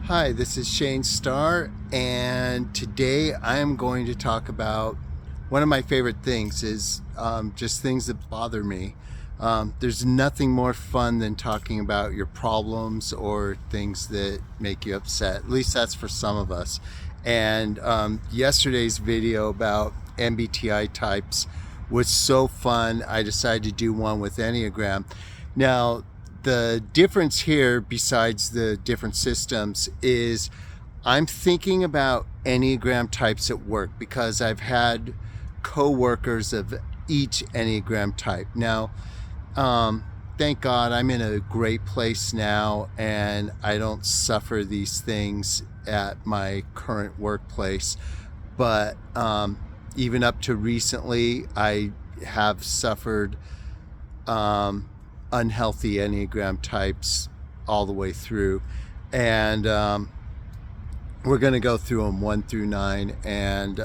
Hi, this is Shane Starr, and today I am going to talk about one of my favorite things is just things that bother me. There's nothing more fun than talking about your problems or things that make you upset. At least that's for some of us. And yesterday's video about MBTI types was so fun. I decided to do one with Enneagram. Now, the difference here, besides the different systems, is I'm thinking about Enneagram types at work because I've had co-workers of each Enneagram type. Now, thank God I'm in a great place now and I don't suffer these things at my current workplace. But even up to recently, I have suffered unhealthy Enneagram types all the way through. And we're going to go through them 1 through 9. And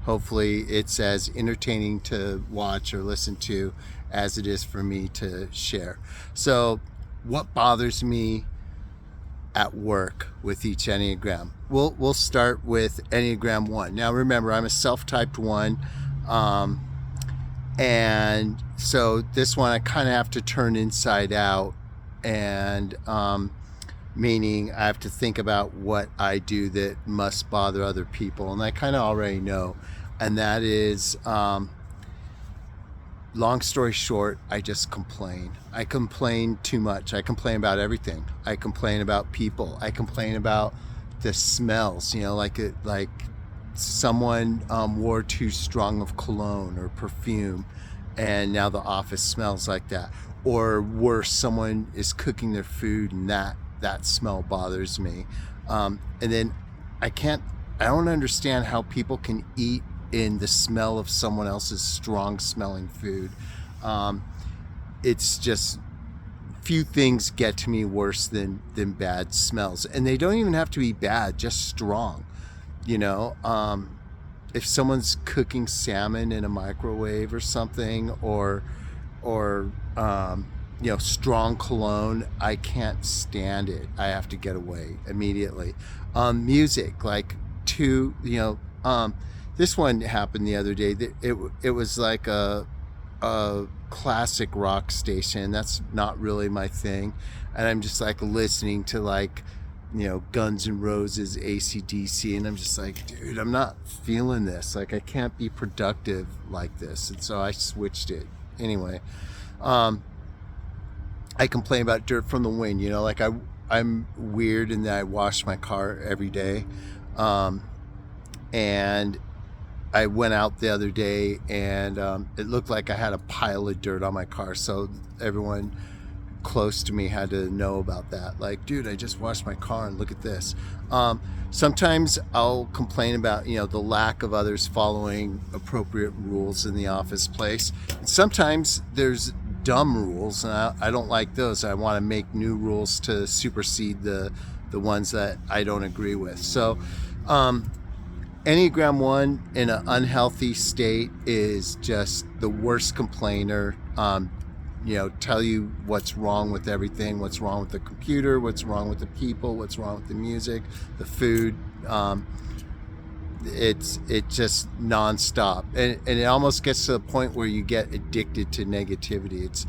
hopefully it's as entertaining to watch or listen to as it is for me to share. So what bothers me at work with each Enneagram? We'll start with Enneagram 1. Now remember, I'm a self-typed 1. And so this one I kind of have to turn inside out, and meaning I have to think about what I do that must bother other people, and I kind of already know. And that is, long story short, I just complain. I complain too much. I complain about everything. I complain about people. I complain about the smells, like someone wore too strong of cologne or perfume and now the office smells like that. Or worse, someone is cooking their food and that smell bothers me. And then I don't understand how people can eat in the smell of someone else's strong smelling food. It's just, few things get to me worse than bad smells, and they don't even have to be bad, just strong. If someone's cooking salmon in a microwave or something, or strong cologne, I can't stand it. I have to get away immediately. Music, this one happened the other day. That it was like a classic rock station. That's not really my thing, and I'm just like listening to Guns N' Roses, AC/DC, and I'm just like, dude, I'm not feeling this. I can't be productive like this, and so I switched it. Anyway, I complain about dirt from the wind. I'm weird in that I wash my car every day, and I went out the other day and it looked like I had a pile of dirt on my car, so everyone close to me had to know about that. Like, dude, I just washed my car and look at this. Sometimes I'll complain about the lack of others following appropriate rules in the office place. And sometimes there's dumb rules, and I don't like those. I want to make new rules to supersede the ones that I don't agree with. So Enneagram 1 in an unhealthy state is just the worst complainer. Tell you what's wrong with everything, what's wrong with the computer, what's wrong with the people, what's wrong with the music, the food. It's just nonstop, and it almost gets to the point where you get addicted to negativity.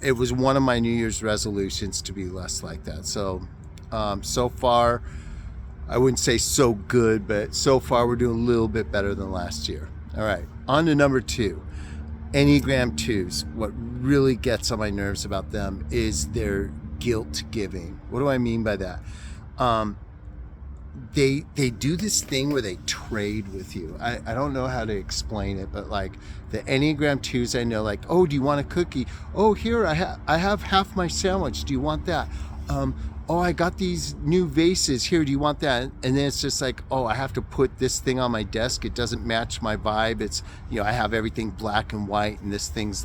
It was one of my New Year's resolutions to be less like that. So so far, I wouldn't say so good, but so far we're doing a little bit better than last year. All right, on to number 2. Enneagram 2s. What really gets on my nerves about them is their guilt giving. What do I mean by that? They do this thing where they trade with you. I don't know how to explain it, but the Enneagram 2s I know, oh, do you want a cookie? Oh, here, I have half my sandwich. Do you want that? Oh, I got these new vases. Here, do you want that? And then it's just oh, I have to put this thing on my desk. It doesn't match my vibe. It's, I have everything black and white, and this thing's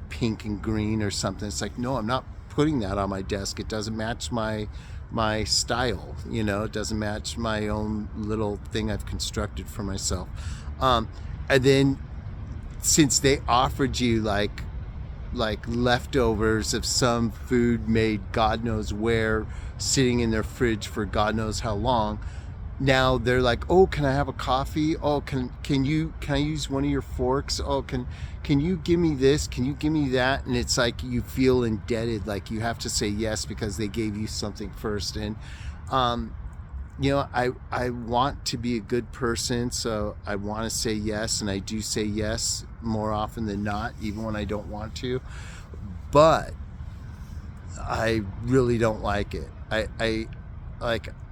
pink and green or something. It's no, I'm not putting that on my desk. It doesn't match my style. It doesn't match my own little thing I've constructed for myself. And then since they offered you like leftovers of some food made God knows where, sitting in their fridge for God knows how long. Now they're like, oh, can I have a coffee? Oh, can I use one of your forks? Oh, can you give me this? Can you give me that? And it's like you feel indebted, like you have to say yes because they gave you something first. And I want to be a good person, so I want to say yes, and I do say yes more often than not, even when I don't want to. But I really don't like it. I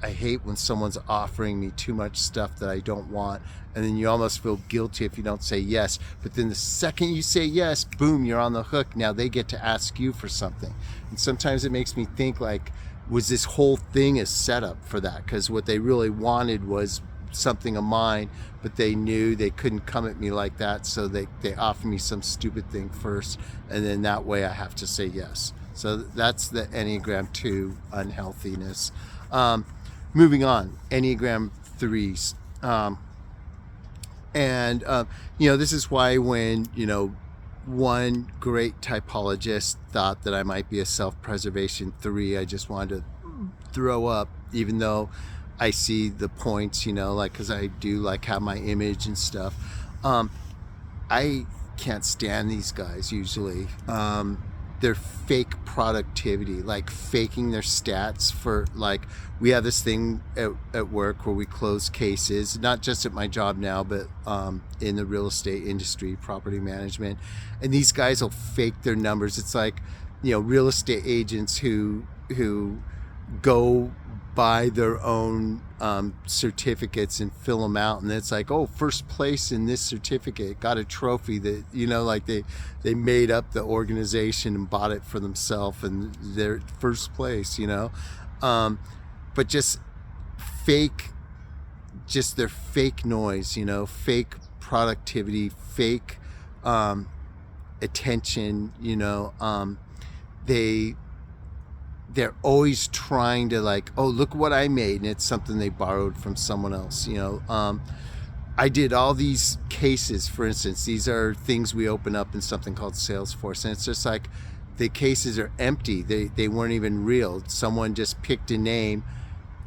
hate when someone's offering me too much stuff that I don't want, and then you almost feel guilty if you don't say yes. But then the second you say yes, boom, you're on the hook. Now they get to ask you for something. And sometimes it makes me think, like, was this whole thing a setup for that? Because what they really wanted was something of mine, but they knew they couldn't come at me like that, so they offer me some stupid thing first, and then that way I have to say yes. So that's the Enneagram 2 unhealthiness. Moving on, Enneagram 3s. This is why when, one great typologist thought that I might be a self-preservation 3, I just wanted to throw up, even though I see the points, because I do like have my image and stuff. I can't stand these guys usually. Their fake productivity, like faking their stats for, like, we have this thing at work where we close cases, not just at my job now, but in the real estate industry, property management. And these guys will fake their numbers. It's like, real estate agents who go buy their own certificates and fill them out, and it's like, oh, first place in this certificate, got a trophy that, like they made up the organization and bought it for themselves, and they're first place, but just their fake noise, fake productivity, fake attention, they're always trying to, like, oh, look what I made, and it's something they borrowed from someone else. I did all these cases, for instance. These are things we open up in something called Salesforce, and it's just like the cases are empty. They weren't even real. Someone just picked a name,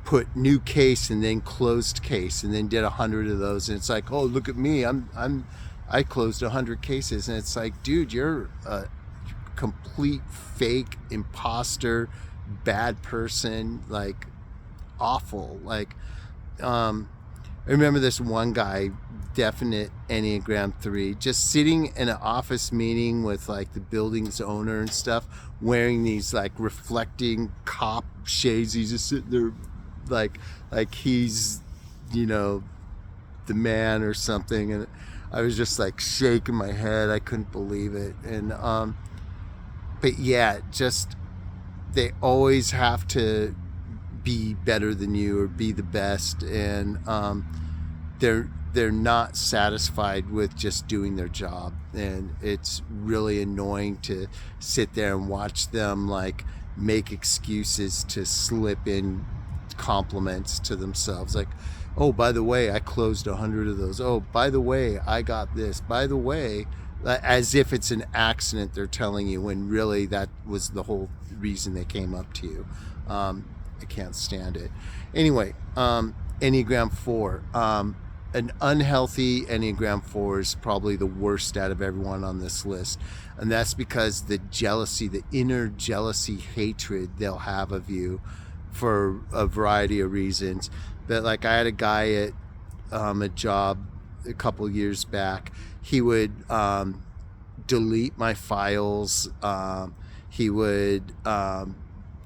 put new case, and then closed case, and then did 100 of those, and it's like, oh, look at me, I closed 100 cases, and it's like, dude, you're a complete fake imposter, bad person, like awful. Like I remember this one guy, definite Enneagram 3, just sitting in an office meeting with like the building's owner and stuff, wearing these like reflecting cop shades. He's just sitting there like he's the man or something, and I was just like shaking my head. I couldn't believe it. And but yeah, just they always have to be better than you or be the best, and they're not satisfied with just doing their job, and it's really annoying to sit there and watch them like make excuses to slip in compliments to themselves, like, oh, by the way, I closed 100 of those. Oh, by the way, I got this. By the way, as if it's an accident they're telling you, when really that was the whole reason they came up to you. I can't stand it. Anyway, Enneagram 4. An unhealthy Enneagram 4 is probably the worst out of everyone on this list. And that's because the jealousy, the inner jealousy, hatred they'll have of you for a variety of reasons. But like, I had a guy at a job a couple years back. He would delete my files. He would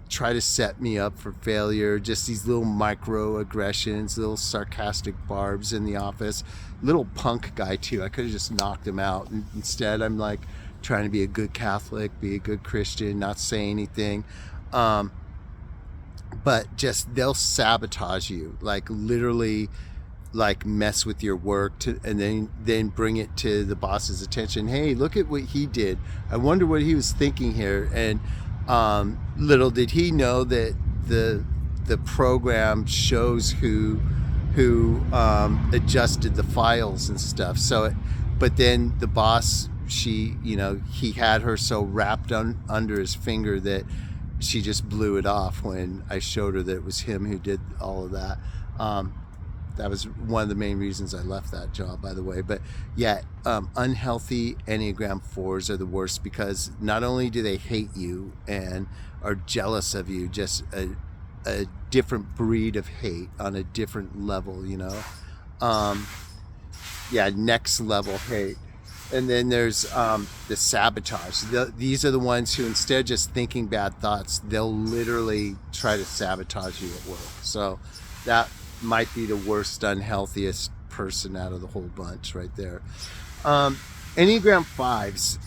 try to set me up for failure. Just these little microaggressions, little sarcastic barbs in the office. Little punk guy too. I could have just knocked him out. And instead, I'm like trying to be a good Catholic, be a good Christian, not say anything. But just they'll sabotage you, like literally, like mess with your work and then bring it to the boss's attention. Hey, look at what he did. I wonder what he was thinking here. And little did he know that the program shows who adjusted the files and stuff. So but then the boss he had her so wrapped under his finger that she just blew it off when I showed her that it was him who did all of that. That was one of the main reasons I left that job, by the way. But yeah, unhealthy Enneagram 4s are the worst, because not only do they hate you and are jealous of you, just a different breed of hate on a different level, yeah, next level hate. And then there's the sabotage. These are the ones who, instead of just thinking bad thoughts, they'll literally try to sabotage you at work. So that might be the worst, unhealthiest person out of the whole bunch right there. Enneagram 5s.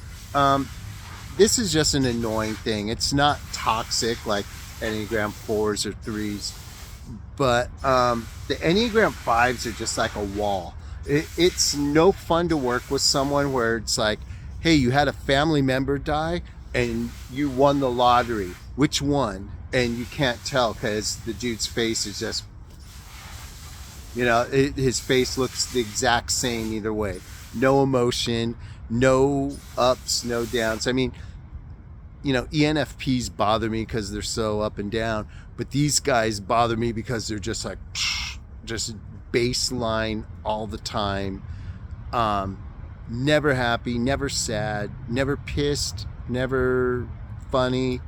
This is just an annoying thing. It's not toxic like Enneagram 4s or 3s, but the Enneagram 5s are just like a wall. It's no fun to work with someone where it's like, hey, you had a family member die and you won the lottery. Which one? And you can't tell because the dude's face is just, his face looks the exact same either way. No emotion, no ups, no downs. I mean, ENFPs bother me because they're so up and down, but these guys bother me because they're just like, just baseline all the time. Never happy, never sad, never pissed, never funny.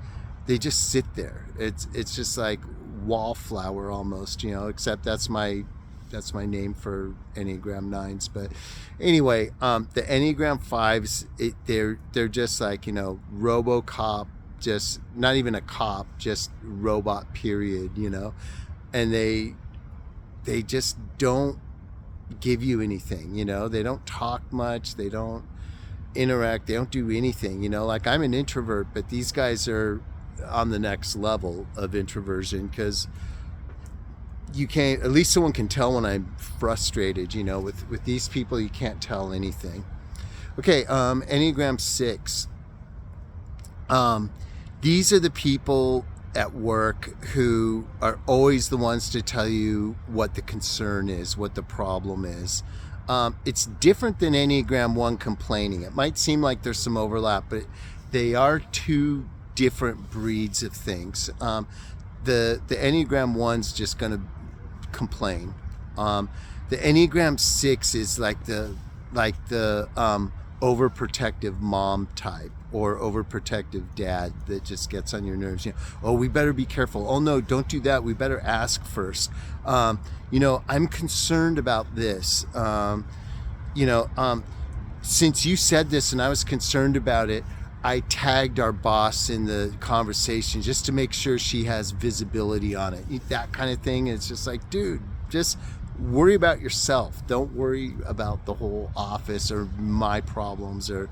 They just sit there. It's just like wallflower almost, except that's my name for Enneagram 9s. But anyway, the Enneagram 5s, they're just like, RoboCop, just not even a cop, just robot period, and they just don't give you anything, they don't talk much, they don't interact, they don't do anything, like I'm an introvert, but these guys are on the next level of introversion, because you can't, at least someone can tell when I'm frustrated, with these people you can't tell anything. Okay, Enneagram 6. These are the people at work who are always the ones to tell you what the concern is, what the problem is. It's different than Enneagram 1 complaining. It might seem like there's some overlap, but they are two different breeds of things. The Enneagram 1's just going to complain. The Enneagram 6 is like the overprotective mom type, or overprotective dad that just gets on your nerves. Oh, we better be careful. Oh no, don't do that. We better ask first. I'm concerned about this. Since you said this and I was concerned about it, I tagged our boss in the conversation just to make sure she has visibility on it. That kind of thing. It's just like, dude, just worry about yourself. Don't worry about the whole office or my problems, or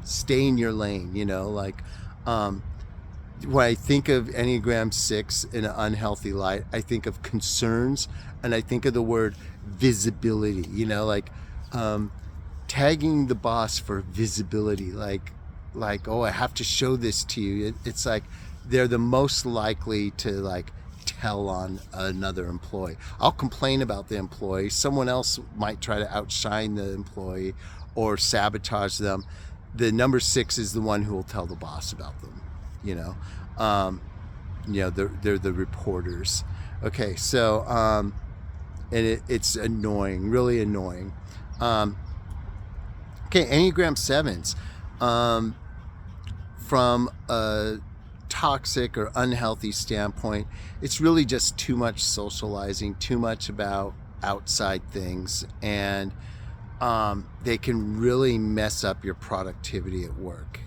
stay in your lane. When I think of Enneagram 6 in an unhealthy light, I think of concerns, and I think of the word visibility, tagging the boss for visibility, like, oh, I have to show this to you. It's like they're the most likely to tell on another employee. I'll complain about the employee. Someone else might try to outshine the employee or sabotage them. The number 6 is the one who will tell the boss about them. They're the reporters. Okay, so and it's annoying, really annoying. Okay, Enneagram 7s. From a toxic or unhealthy standpoint, it's really just too much socializing, too much about outside things, and they can really mess up your productivity at work.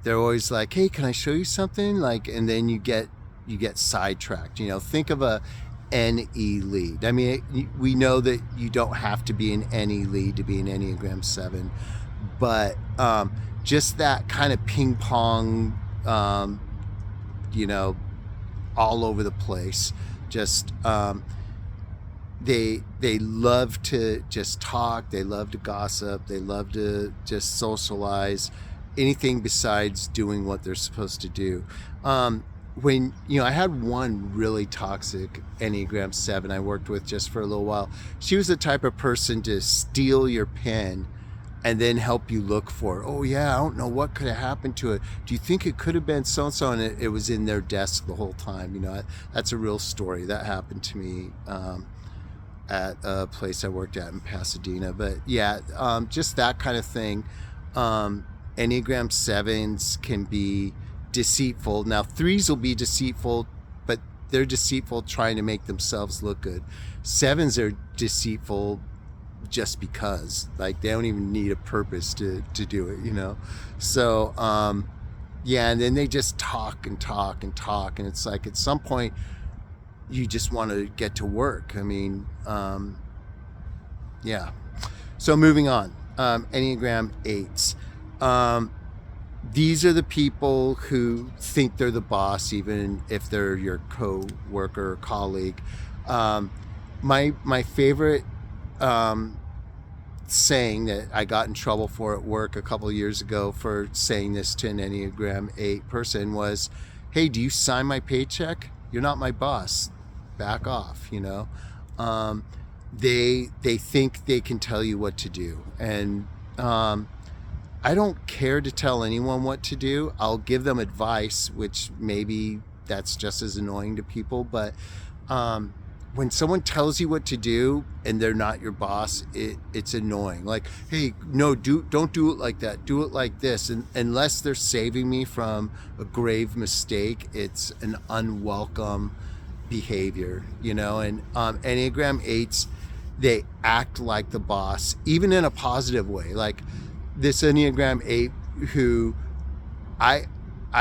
They're always like, hey, can I show you something? And then you get sidetracked. Think of a NE lead. I mean, we know that you don't have to be an NE lead to be an Enneagram 7, but just that kind of ping pong, all over the place. Just they love to just talk. They love to gossip. They love to just socialize. Anything besides doing what they're supposed to do. When I had one really toxic Enneagram 7 I worked with just for a little while. She was the type of person to steal your pen and then help you look for, oh yeah, I don't know what could have happened to it. Do you think it could have been so and so? And it was in their desk the whole time. You know, that's a real story that happened to me at a place I worked at in Pasadena. But yeah, just that kind of thing. Enneagram 7s can be deceitful. Now 3s will be deceitful, but they're deceitful trying to make themselves look good. 7s are deceitful just because, like, they don't even need a purpose to do it, you know? So, yeah, and then they just talk and talk and talk. And it's like, at some point, you just want to get to work. I mean, yeah. So moving on, Enneagram 8s. These are the people who think they're the boss, even if they're your co-worker or colleague. My favorite saying that I got in trouble for at work a couple of years ago for saying this to an Enneagram 8 person was, hey, do you sign my paycheck? You're not my boss. Back off, you know? They think they can tell you what to do. And I don't care to tell anyone what to do. I'll give them advice, which maybe that's just as annoying to people. But when someone tells you what to do and they're not your boss, it's annoying. Like, hey, no, don't do it like that. Do it like this. And unless they're saving me from a grave mistake, it's an unwelcome behavior, you know. And Enneagram 8s, they act like the boss, even in a positive way. Like this Enneagram 8 who I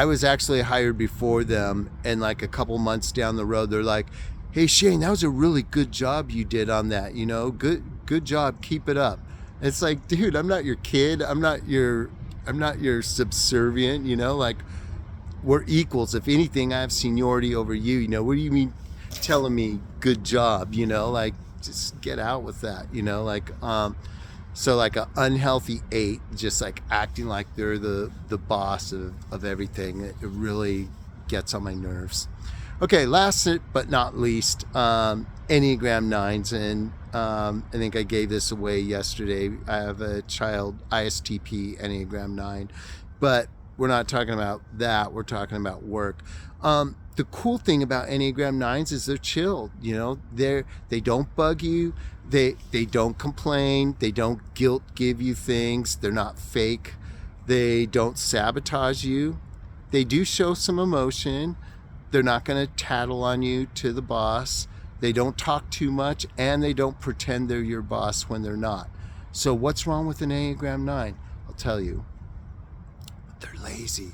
was actually hired before them, and like a couple months down the road, they're like, hey Shane, that was a really good job you did on that, you know, good job, keep it up. It's like, dude, I'm not your kid, I'm not your subservient, you know, like, we're equals. If anything, I have seniority over you, you know. What do you mean telling me good job, you know? Like, just get out with that, you know. Like, so like an unhealthy 8, just like acting like they're the boss of everything, it really gets on my nerves. Okay, last but not least, Enneagram 9s, and I think I gave this away yesterday. I have a child, ISTP, Enneagram 9, but we're not talking about that. We're talking about work. The cool thing about Enneagram 9s is they're chill. You know, they don't bug you. They don't complain. They don't guilt give you things. They're not fake. They don't sabotage you. They do show some emotion. They're not going to tattle on you to the boss. They don't talk too much, and they don't pretend they're your boss when they're not. So what's wrong with an Enneagram 9? I'll tell you. They're lazy.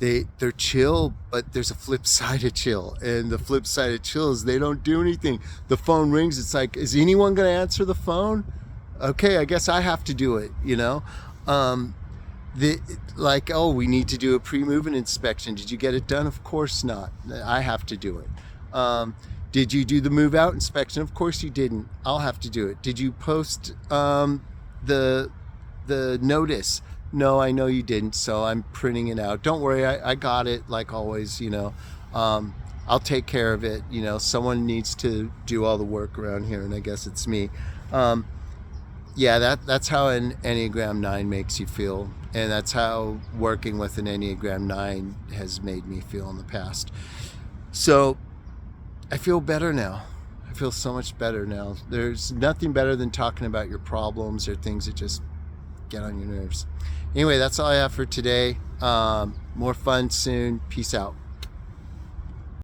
They're chill, but there's a flip side of chill. And the flip side of chill is they don't do anything. The phone rings. It's like, is anyone going to answer the phone? Okay, I guess I have to do it, you know? Like, oh, we need to do a pre-move-in inspection. Did you get it done? Of course not. I have to do it. Did you do the move-out inspection? Of course you didn't. I'll have to do it. Did you post the notice? No, I know you didn't, so I'm printing it out. Don't worry, I got it, like always, you know. I'll take care of it. You know, someone needs to do all the work around here, and I guess it's me. Yeah, that's how an Enneagram 9 makes you feel, and that's how working with an Enneagram 9 has made me feel in the past. So I feel better now. I feel so much better now. There's nothing better than talking about your problems or things that just get on your nerves. Anyway, that's all I have for today. More fun soon. Peace out.